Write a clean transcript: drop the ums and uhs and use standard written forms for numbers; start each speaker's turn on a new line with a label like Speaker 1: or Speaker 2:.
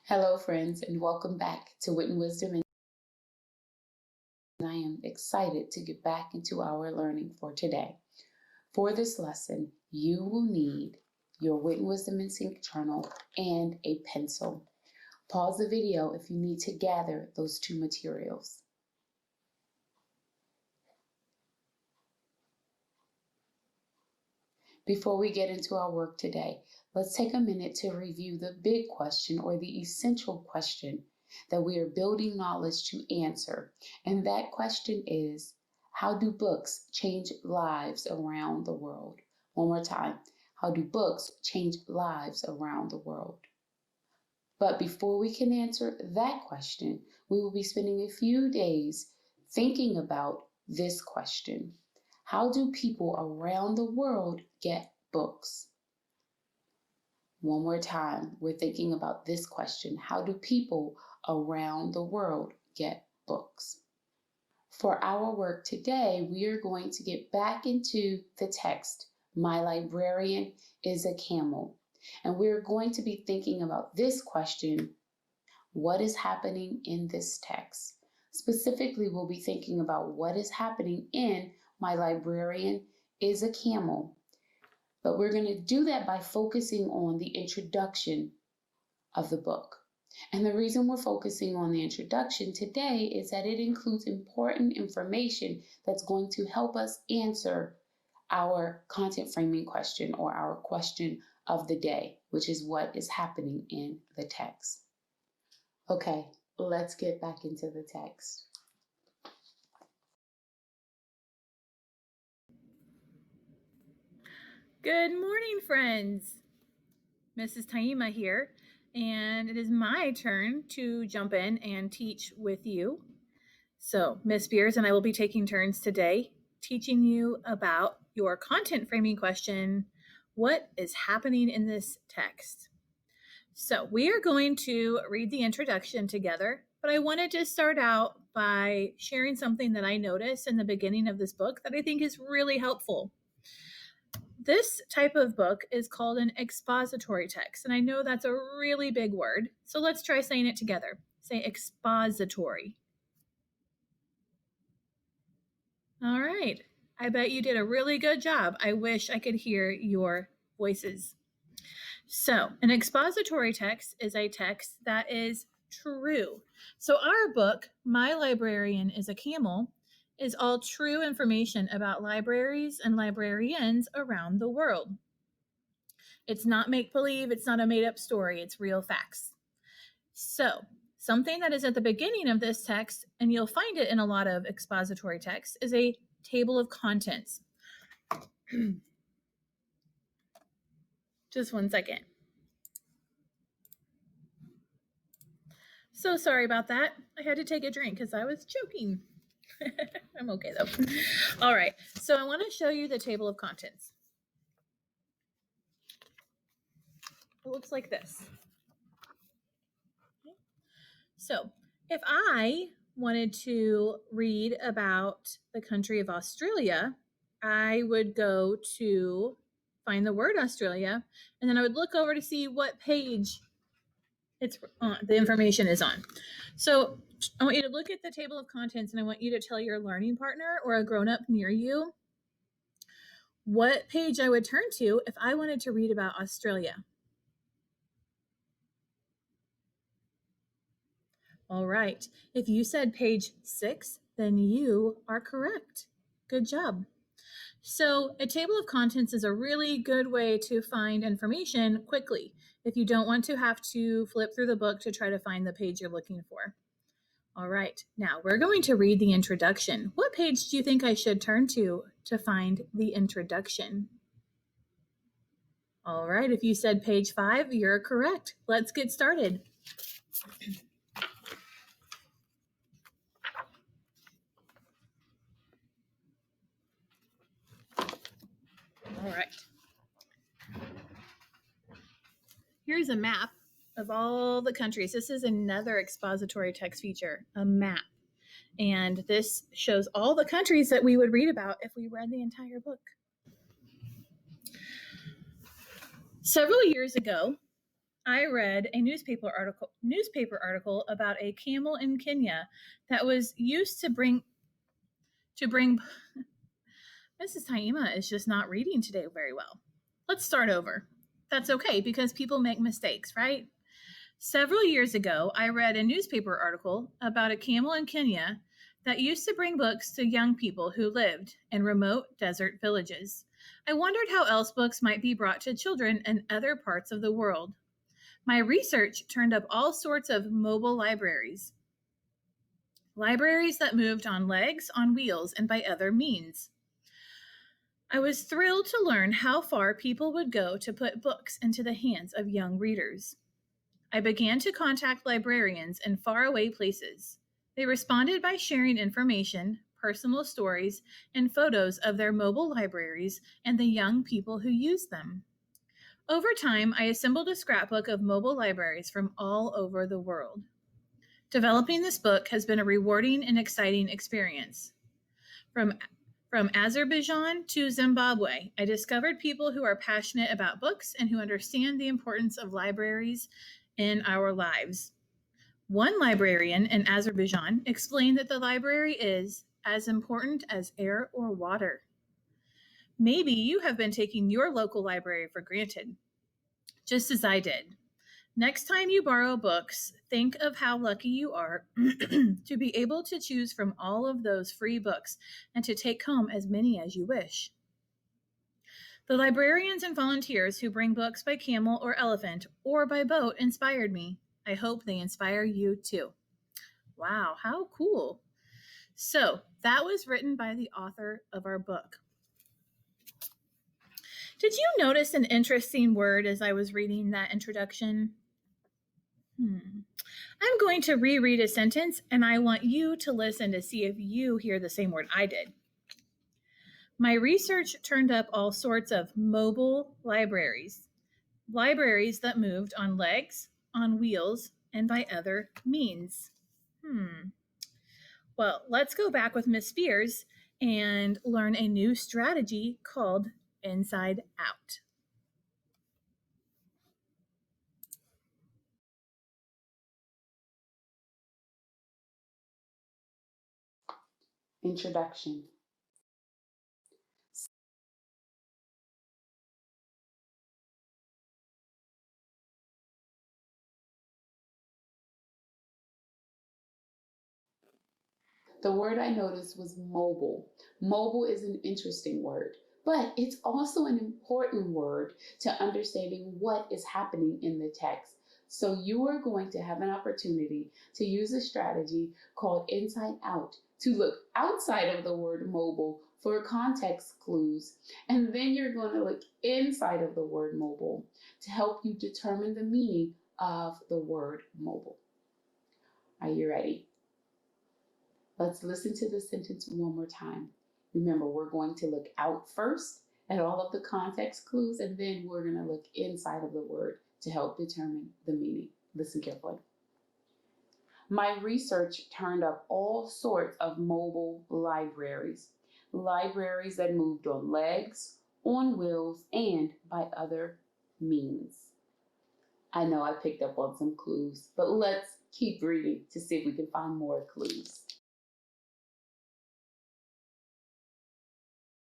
Speaker 1: Hello, friends, and welcome back to Wit and Wisdom. And I am excited to get back into our learning for today. For this lesson, you will need your Wit and Wisdom in Sync journal and a pencil. Pause the video if you need to gather those two materials. Before we get into our work today, let's take a minute to review the big question or the essential question that we are building knowledge to answer. And that question is, how do books change lives around the world? One more time. How do books change lives around the world? But before we can answer that question, we will be spending a few days thinking about this question. How do people around the world get books? One more time, we're thinking about this question. How do people around the world get books? For our work today, we are going to get back into the text, My Librarian is a Camel. And we're going to be thinking about this question, what is happening in this text? Specifically, we'll be thinking about what is happening in My Librarian is a Camel. But we're going to do that by focusing on the introduction of the book. And the reason we're focusing on the introduction today is that it includes important information that's going to help us answer our content framing question or our question of the day, which is what is happening in the text. Okay, let's get back into the text.
Speaker 2: Good morning, friends. Mrs. Taima here, and it is my turn to jump in and teach with you. So, Miss Beers and I will be taking turns today teaching you about your content framing question, what is happening in this text? So, we are going to read the introduction together, but I wanted to start out by sharing something that I noticed in the beginning of this book that I think is really helpful. This type of book is called an expository text, and I know that's a really big word, so let's try saying it together. Say expository. All right, I bet you did a really good job. I wish I could hear your voices. So, an expository text is a text that is true. So our book, My Librarian is a Camel, is all true information about libraries and librarians around the world. It's not make-believe, it's not a made-up story, it's real facts. So, something that is at the beginning of this text, and you'll find it in a lot of expository texts, is a table of contents. Just one second. So sorry about that. I had to take a drink because I was choking. I'm okay though. All right, so I want to show you the table of contents. It looks like this. Okay. So if I wanted to read about the country of Australia, I would go to find the word Australia, and then I would look over to see what page it's on, the information is on. So I want you to look at the table of contents, and I want you to tell your learning partner or a grown-up near you what page I would turn to if I wanted to read about Australia. All right, if you said page 6, then you are correct. Good job. So a table of contents is a really good way to find information quickly if you don't want to have to flip through the book to try to find the page you're looking for. All right, now we're going to read the introduction. What page do you think I should turn to find the introduction? All right, if you said page 5, you're correct. Let's get started. All right. Here's a map of all the countries. This is another expository text feature, a map. And this shows all the countries that we would read about if we read the entire book. Several years ago, I read a newspaper article about a camel in Kenya that was used to bring Mrs. Taima is just not reading today very well. Let's start over. That's okay because people make mistakes, right? Several years ago, I read a newspaper article about a camel in Kenya that used to bring books to young people who lived in remote desert villages. I wondered how else books might be brought to children in other parts of the world. My research turned up all sorts of mobile libraries. Libraries that moved on legs, on wheels, and by other means. I was thrilled to learn how far people would go to put books into the hands of young readers. I began to contact librarians in faraway places. They responded by sharing information, personal stories, and photos of their mobile libraries and the young people who used them. Over time, I assembled a scrapbook of mobile libraries from all over the world. Developing this book has been a rewarding and exciting experience. From Azerbaijan to Zimbabwe, I discovered people who are passionate about books and who understand the importance of libraries in our lives. One librarian in Azerbaijan explained that the library is as important as air or water. Maybe you have been taking your local library for granted, just as I did. Next time you borrow books, think of how lucky you are to be able to choose from all of those free books and to take home as many as you wish. The librarians and volunteers who bring books by camel or elephant or by boat inspired me. I hope they inspire you too. Wow, how cool. So, that was written by the author of our book. Did you notice an interesting word as I was reading that introduction? I'm going to reread a sentence and I want you to listen to see if you hear the same word I did. My research turned up all sorts of mobile libraries. Libraries that moved on legs, on wheels, and by other means. Well, let's go back with Miss Spears and learn a new strategy called Inside Out.
Speaker 1: Introduction. The word I noticed was mobile. Mobile is an interesting word, but it's also an important word to understanding what is happening in the text. So you are going to have an opportunity to use a strategy called Inside Out to look outside of the word mobile for context clues. And then you're going to look inside of the word mobile to help you determine the meaning of the word mobile. Are you ready? Let's listen to the sentence one more time. Remember, we're going to look out first at all of the context clues, and then we're going to look inside of the word to help determine the meaning. Listen carefully. My research turned up all sorts of mobile libraries. Libraries that moved on legs, on wheels, and by other means. I know I picked up on some clues, but let's keep reading to see if we can find more clues.